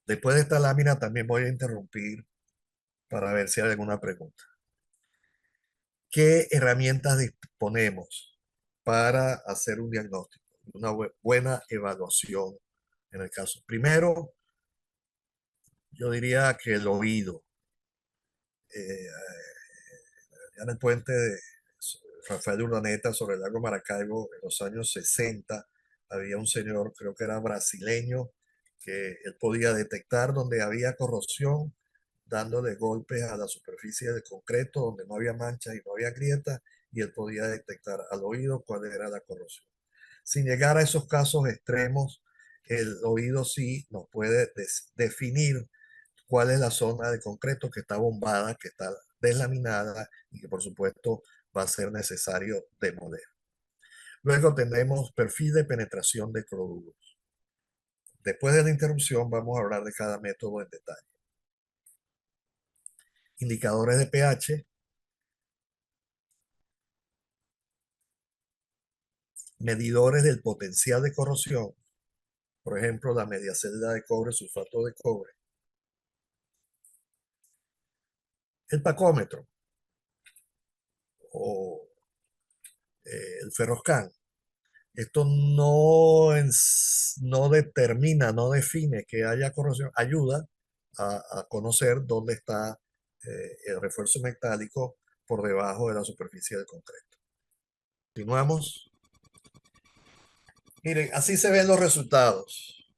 Después de esta lámina también voy a interrumpir para ver si hay alguna pregunta. ¿Qué herramientas disponemos para hacer un diagnóstico, una buena evaluación en el caso? Primero, yo diría que el oído. En el puente de Rafael de Urdaneta sobre el lago Maracaibo en los años 60 había un señor, creo que era brasileño, que él podía detectar donde había corrosión dándole golpes a la superficie de concreto donde no había manchas y no había grietas, y él podía detectar al oído cuál era la corrosión. Sin llegar a esos casos extremos, el oído sí nos puede definir cuál es la zona de concreto que está bombada, que está deslaminada y que por supuesto va a ser necesario demoler. Luego tenemos perfil de penetración de cloruros. Después de la interrupción vamos a hablar de cada método en detalle. Indicadores de pH, medidores del potencial de corrosión, por ejemplo, la media celda de cobre, sulfato de cobre. El pacómetro o el ferroscan. Esto no determina, no define que haya corrosión, ayuda a conocer dónde está el refuerzo metálico por debajo de la superficie del concreto. Continuamos. Miren, así se ven los resultados.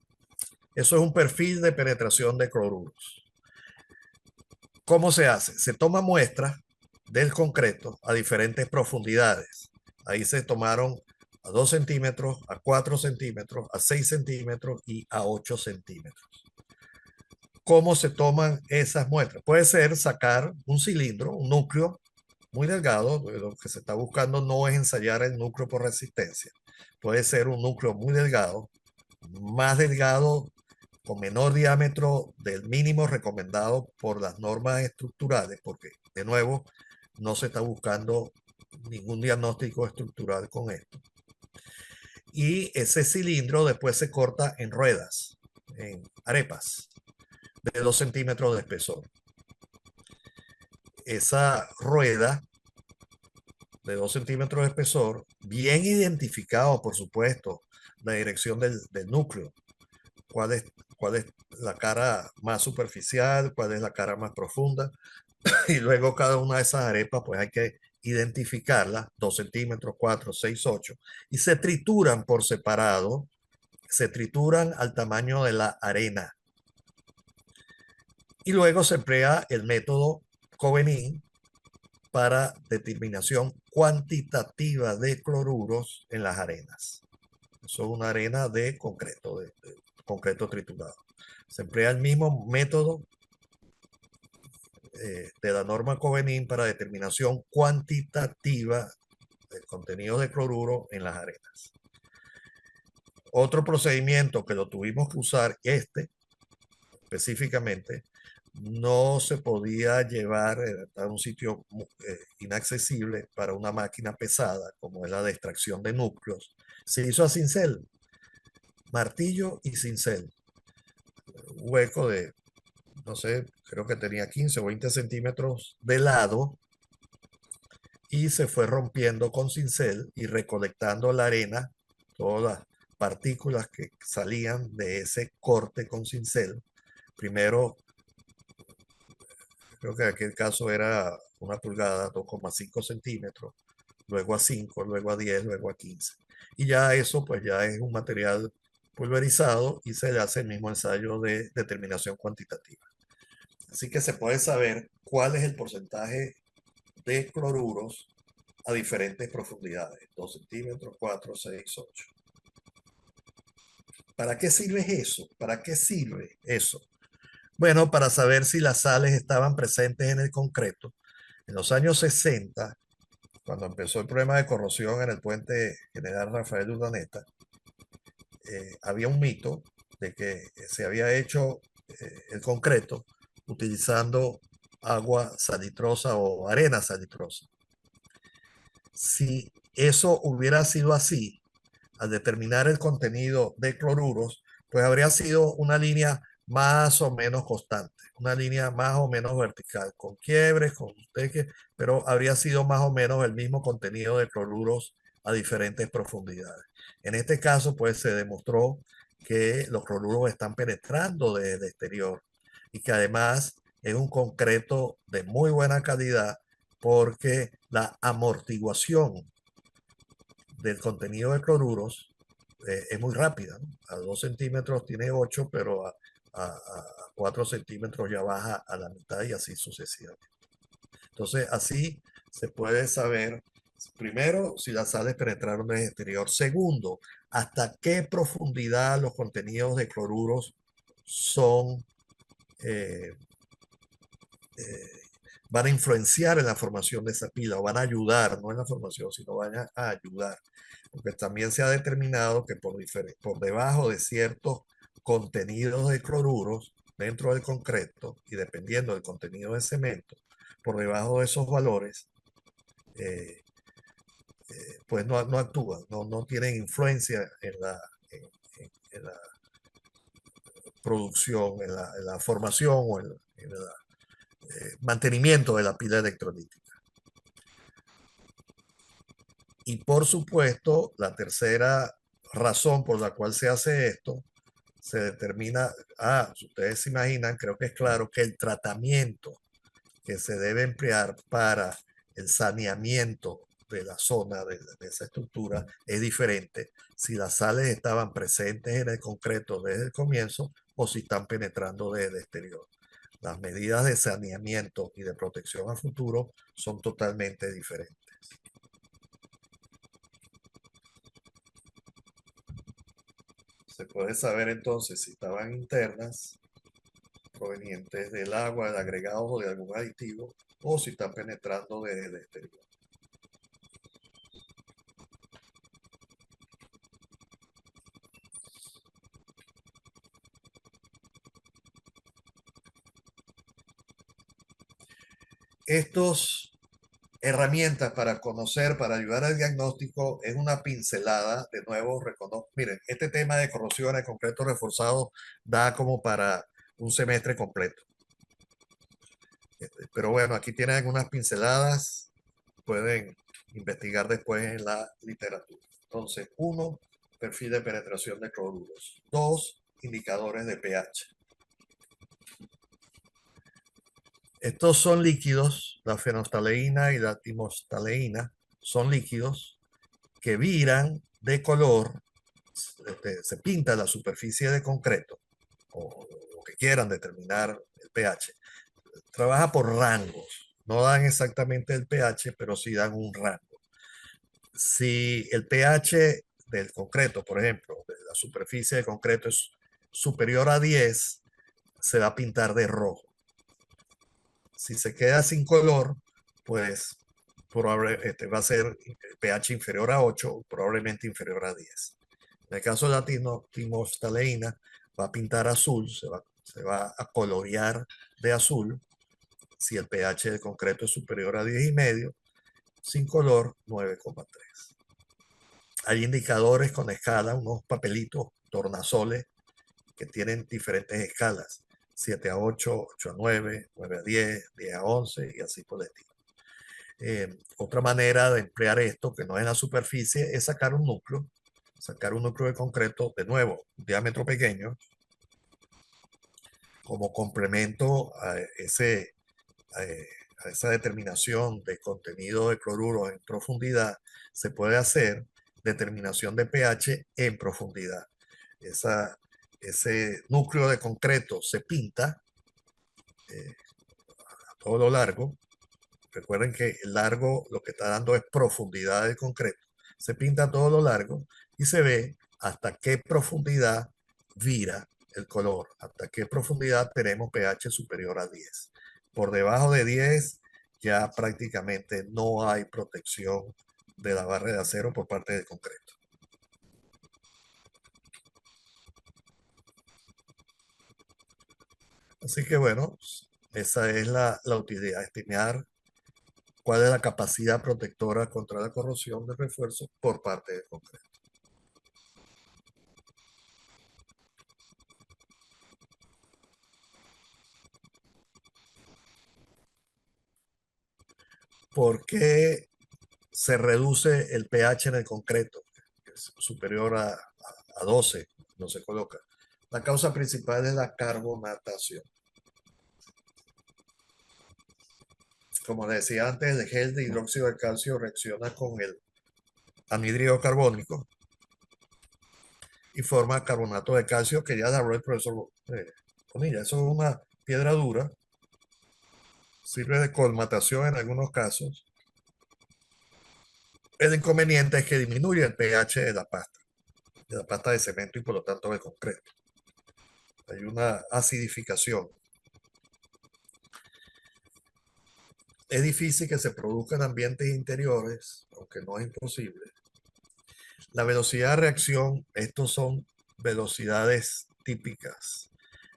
Eso es un perfil de penetración de cloruros. ¿Cómo se hace? Se toma muestras del concreto a diferentes profundidades. Ahí se tomaron a 2 centímetros, a 4 centímetros, a 6 centímetros y a 8 centímetros. ¿Cómo se toman esas muestras? Puede ser sacar un cilindro, un núcleo muy delgado. Lo que se está buscando no es ensayar el núcleo por resistencia. Puede ser un núcleo muy delgado, más delgado, con menor diámetro del mínimo recomendado por las normas estructurales, porque de nuevo no se está buscando ningún diagnóstico estructural con esto. Y ese cilindro después se corta en ruedas, en arepas de 2 centímetros de espesor. Esa rueda de 2 centímetros de espesor, bien identificado, por supuesto, la dirección del núcleo, cuál es la cara más superficial, cuál es la cara más profunda, y luego cada una de esas arepas pues hay que identificarlas, 2 centímetros, 4, 6, 8, y se trituran por separado, se trituran al tamaño de la arena. Y luego se emplea el método Covenant para determinación cuantitativa de cloruros en las arenas. Eso es una arena de concreto triturado. Se emplea el mismo método de la norma Covenant para determinación cuantitativa del contenido de cloruro en las arenas. Otro procedimiento que lo tuvimos que usar, específicamente, no se podía llevar a un sitio inaccesible para una máquina pesada, como es la de extracción de núcleos. Se hizo a cincel, martillo y cincel. Un hueco de, no sé, creo que tenía 15 o 20 centímetros de lado, y se fue rompiendo con cincel y recolectando la arena, todas las partículas que salían de ese corte con cincel. Primero, creo que en aquel caso era una pulgada, 2,5 centímetros, luego a 5, luego a 10, luego a 15. Y ya eso pues ya es un material pulverizado y se le hace el mismo ensayo de determinación cuantitativa. Así que se puede saber cuál es el porcentaje de cloruros a diferentes profundidades, 2 centímetros, 4, 6, 8. ¿Para qué sirve eso? ¿Para qué sirve eso? Bueno, para saber si las sales estaban presentes en el concreto. En los años 60, cuando empezó el problema de corrosión en el puente General Rafael Urdaneta, había un mito de que se había hecho el concreto utilizando agua salitrosa o arena salitrosa. Si eso hubiera sido así, al determinar el contenido de cloruros, pues habría sido una línea más o menos constante, una línea más o menos vertical, con quiebres, con teques, pero habría sido más o menos el mismo contenido de cloruros a diferentes profundidades. En este caso, pues se demostró que los cloruros están penetrando desde el exterior y que además es un concreto de muy buena calidad porque la amortiguación del contenido de cloruros es muy rápida, ¿no? A 2 centímetros tiene 8, pero a 4 centímetros ya baja a la mitad y así sucesivamente. Entonces, así se puede saber, primero, si las sales penetraron desde el exterior. Segundo, hasta qué profundidad los contenidos de cloruros son, eh, eh, van a influenciar en la formación de esa pila, o van a ayudar, no en la formación, sino van a ayudar. Porque también se ha determinado que por debajo de ciertos contenidos de cloruros dentro del concreto y dependiendo del contenido de cemento, por debajo de esos valores, eh, pues no actúan, no tienen influencia en la producción, en la formación o en el mantenimiento de la pila electrolítica. Y por supuesto, la tercera razón por la cual se hace esto, se determina, si ustedes se imaginan, creo que es claro que el tratamiento que se debe emplear para el saneamiento de la zona de esa estructura es diferente si las sales estaban presentes en el concreto desde el comienzo o si están penetrando desde el exterior. Las medidas de saneamiento y de protección a futuro son totalmente diferentes. Se puede saber entonces si estaban internas, provenientes del agua, de agregados o de algún aditivo, o si están penetrando desde el exterior. Estos herramientas para conocer, para ayudar al diagnóstico, es una pincelada. De nuevo, miren, este tema de corrosión de concreto reforzado da como para un semestre completo. Pero bueno, aquí tienen algunas pinceladas, pueden investigar después en la literatura. Entonces, 1, perfil de penetración de cloruros. 2, indicadores de pH. Estos son líquidos, la fenolftaleína y la timostaleína son líquidos que viran de color, se pinta la superficie de concreto, o lo que quieran determinar el pH. Trabaja por rangos. No dan exactamente el pH, pero sí dan un rango. Si el pH del concreto, por ejemplo, de la superficie del concreto es superior a 10, se va a pintar de rojo. Si se queda sin color, pues va a ser pH inferior a 8, probablemente inferior a 10. En el caso de la timostaleína, va a pintar azul, se va a colorear de azul. Si el pH del concreto es superior a 10,5, sin color 9,3. Hay indicadores con escala, unos papelitos, tornasoles, que tienen diferentes escalas: 7 a 8, 8 a 9, 9 a 10, 10 a 11 y así por el estilo. Otra manera de emplear esto, que no es en la superficie, es sacar un núcleo de concreto, de nuevo, un diámetro pequeño, como complemento a esa determinación de contenido de cloruro en profundidad. Se puede hacer determinación de pH en profundidad. Ese núcleo de concreto se pinta a todo lo largo. Recuerden que el largo lo que está dando es profundidad del concreto. Se pinta a todo lo largo y se ve hasta qué profundidad vira el color, hasta qué profundidad tenemos pH superior a 10. Por debajo de 10 ya prácticamente no hay protección de la barra de acero por parte del concreto. Así que bueno, esa es la utilidad, estimar cuál es la capacidad protectora contra la corrosión de refuerzo por parte del concreto. ¿Por qué se reduce el pH en el concreto? Es superior a 12, no se coloca. La causa principal es la carbonatación. Como decía antes, el gel de hidróxido de calcio reacciona con el anhídrido carbónico y forma carbonato de calcio, que ya habló el profesor Bonilla. Eso es una piedra dura, sirve de colmatación en algunos casos. El inconveniente es que disminuye el pH de la pasta de cemento y por lo tanto de concreto. Hay una acidificación. Es difícil que se produzca en ambientes interiores, aunque no es imposible. La velocidad de reacción, estos son velocidades típicas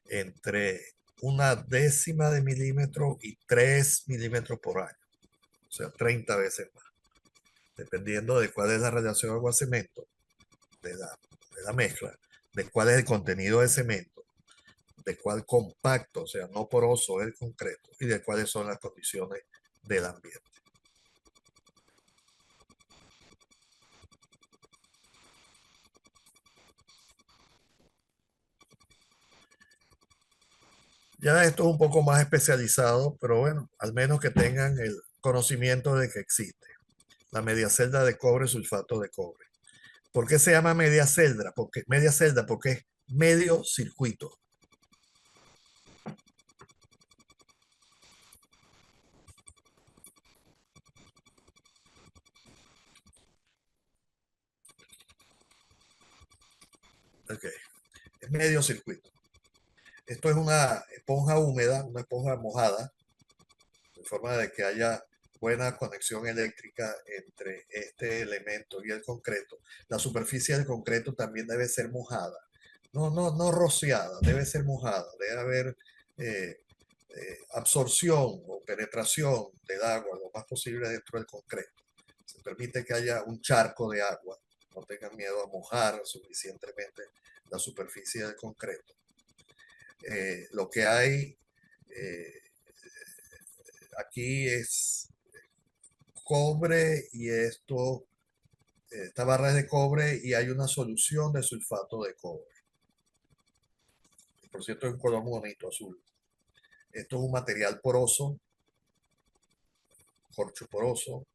entre 1/10 de milímetro y 3 milímetros por año, o sea, 30 veces más, dependiendo de cuál es la relación agua-cemento, de la mezcla, de cuál es el contenido de cemento, de cuál compacto, o sea, no poroso es el concreto, y de cuáles son las condiciones del ambiente. Ya esto es un poco más especializado, pero bueno, al menos que tengan el conocimiento de que existe la media celda de cobre, sulfato de cobre. ¿Por qué se llama media celda? Porque es medio circuito. Okay. Es medio circuito. Esto es una esponja húmeda, una esponja mojada, de forma de que haya buena conexión eléctrica entre este elemento y el concreto. La superficie del concreto también debe ser mojada. No rociada, debe ser mojada. Debe haber absorción o penetración del agua lo más posible dentro del concreto. Se permite que haya un charco de agua. No tengan miedo a mojar suficientemente la superficie del concreto. Lo que hay aquí es cobre y esta barra es de cobre y hay una solución de sulfato de cobre. Por cierto, es un color muy bonito, azul. Esto es un material poroso, corcho poroso,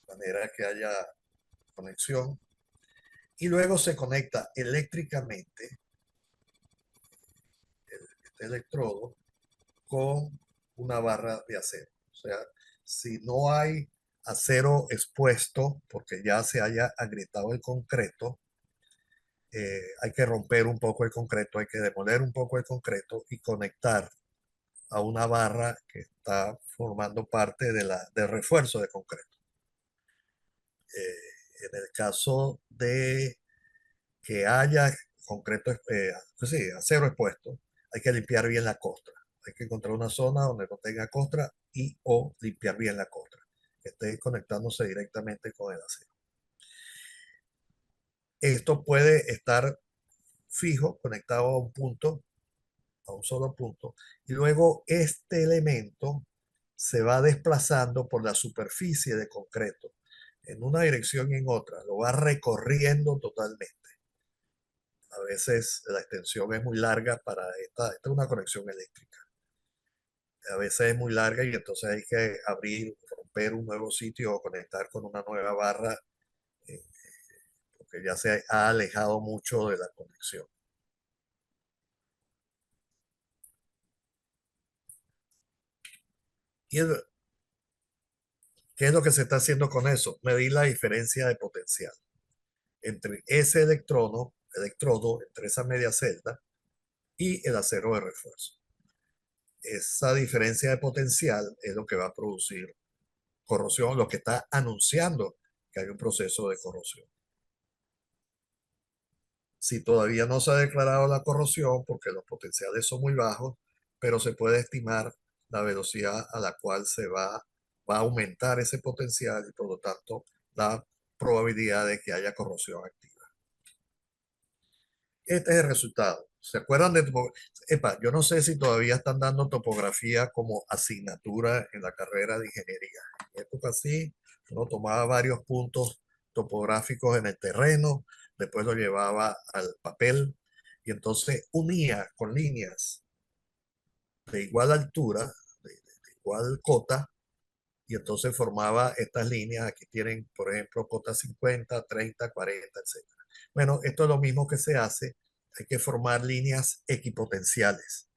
de manera que haya conexión. Y luego se conecta eléctricamente este electrodo con una barra de acero. O sea, si no hay acero expuesto porque ya se haya agrietado el concreto, hay que romper un poco el concreto, hay que demoler un poco el concreto y conectar a una barra que está formando parte del refuerzo de concreto. En el caso de que haya concreto, pues sí, acero expuesto, hay que limpiar bien la costra. Hay que encontrar una zona donde no tenga costra y o limpiar bien la costra, que esté conectándose directamente con el acero. Esto puede estar fijo, conectado a un punto, a un solo punto, y luego este elemento se va desplazando por la superficie de concreto en una dirección y en otra, lo va recorriendo totalmente. A veces la extensión es muy larga para esta es una conexión eléctrica. A veces es muy larga y entonces hay que abrir, romper un nuevo sitio o conectar con una nueva barra eh, porque ya se ha alejado mucho de la conexión. ¿Y qué es lo que se está haciendo con eso? Medir la diferencia de potencial entre ese electrodo, entre esa media celda y el acero de refuerzo. Esa diferencia de potencial es lo que va a producir corrosión, lo que está anunciando que hay un proceso de corrosión. Si todavía no se ha declarado la corrosión, porque los potenciales son muy bajos, pero se puede estimar la velocidad a la cual va a aumentar ese potencial y por lo tanto la probabilidad de que haya corrosión activa. Este es el resultado. ¿Se acuerdan de Epa, yo no sé si todavía están dando topografía como asignatura en la carrera de ingeniería. En época sí, uno tomaba varios puntos topográficos en el terreno, después lo llevaba al papel y entonces unía con líneas de igual altura, de igual cota, y entonces formaba estas líneas. Aquí tienen, por ejemplo, cota 50, 30, 40, etc. Bueno, esto es lo mismo que se hace. Hay que formar líneas equipotenciales,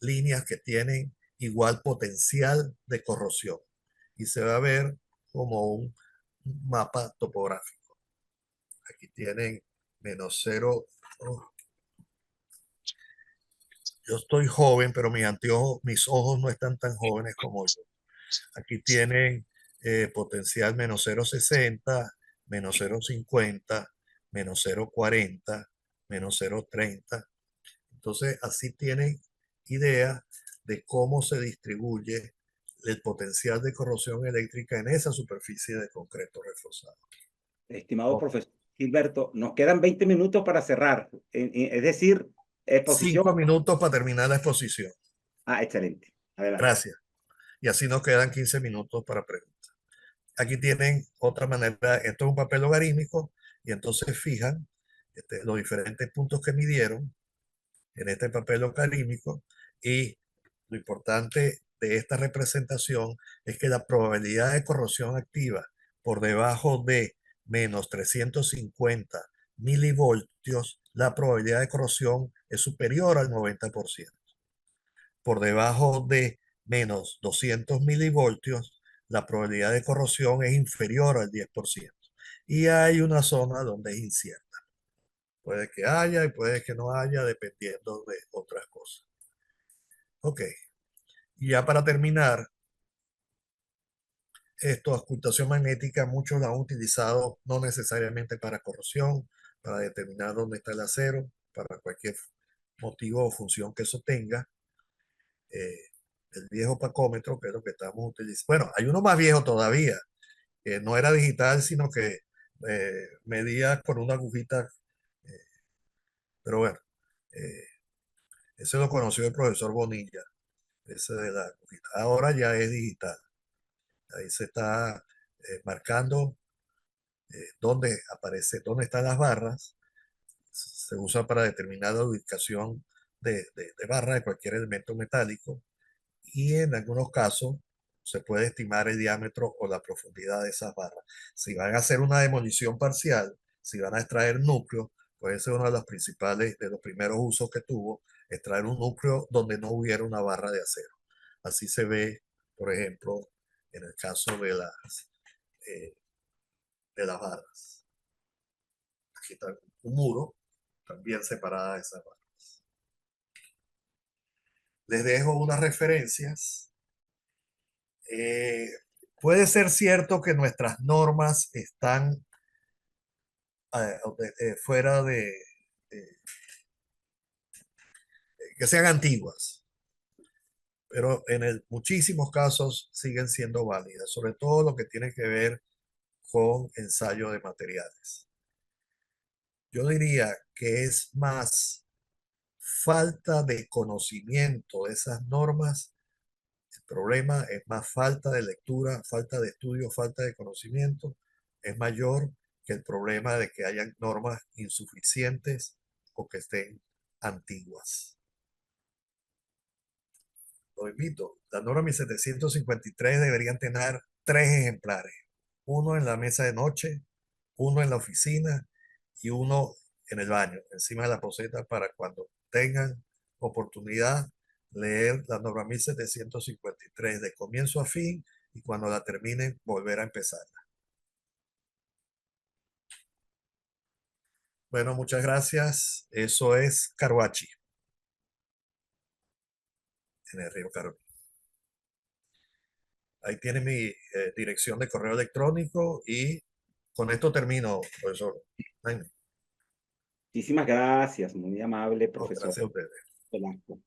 líneas que tienen igual potencial de corrosión. Y se va a ver como un mapa topográfico. Aquí tienen menos cero. Oh, yo estoy joven, pero mis ojos no están tan jóvenes como yo. Aquí tienen potencial menos 0,60, menos 0,50, menos 0,40, menos 0,30. Entonces, así tienen idea de cómo se distribuye el potencial de corrosión eléctrica en esa superficie de concreto reforzado. Estimado Oh, profesor Gilberto, nos quedan 20 minutos para cerrar. Es decir, exposición. 5 minutos para terminar la exposición. Ah, excelente. Adelante. Gracias. Y así nos quedan 15 minutos para preguntas. Aquí tienen otra manera, esto es un papel logarítmico y entonces fijan los diferentes puntos que midieron en este papel logarítmico y lo importante de esta representación es que la probabilidad de corrosión activa por debajo de menos 350 milivoltios, la probabilidad de corrosión es superior al 90%. Por debajo de menos 200 milivoltios, la probabilidad de corrosión es inferior al 10%. Y hay una zona donde es incierta. Puede que haya y puede que no haya, dependiendo de otras cosas. Ok. Y ya para terminar, esto, ocultación magnética, muchos la han utilizado no necesariamente para corrosión, para determinar dónde está el acero, para cualquier motivo o función que eso tenga. El viejo pacómetro, que es lo que estamos utilizando. Bueno, hay uno más viejo todavía, que no era digital, sino que medía con una agujita. eh, pero bueno, eh, ese lo conoció el profesor Bonilla, ese de la agujita. Ahora ya es digital. Ahí se está marcando dónde aparece, dónde están las barras. Se usa para determinar la ubicación de barra de cualquier elemento metálico y en algunos casos se puede estimar el diámetro o la profundidad de esas barras. Si van a hacer una demolición parcial, si van a extraer núcleos, Puede ser uno de los principales, de los primeros usos que tuvo, extraer un núcleo donde no hubiera una barra de acero. Así se ve, por ejemplo, en el caso eh, de las barras. Aquí está un muro, también separada de esas barras. Les dejo unas referencias. Puede ser cierto que nuestras normas están fuera que sean antiguas, pero en muchísimos casos siguen siendo válidas, sobre todo lo que tiene que ver con ensayo de materiales. Yo diría que es más falta de conocimiento de esas normas. El problema es más falta de lectura, falta de estudio, falta de conocimiento. Es mayor que el problema de que hayan normas insuficientes o que estén antiguas. Lo invito. La norma 1753 deberían tener 3 ejemplares. Uno en la mesa de noche, uno en la oficina y uno en el baño, encima de la poseta, para cuando tengan oportunidad leer la norma 1753 de comienzo a fin y cuando la terminen volver a empezar. Bueno, muchas gracias. Eso es Caruachi, en el río Caroni. Ahí tiene mi dirección de correo electrónico y con esto termino, profesor. Muchísimas gracias, muy amable, No, profesor gracias a ustedes. Velasco.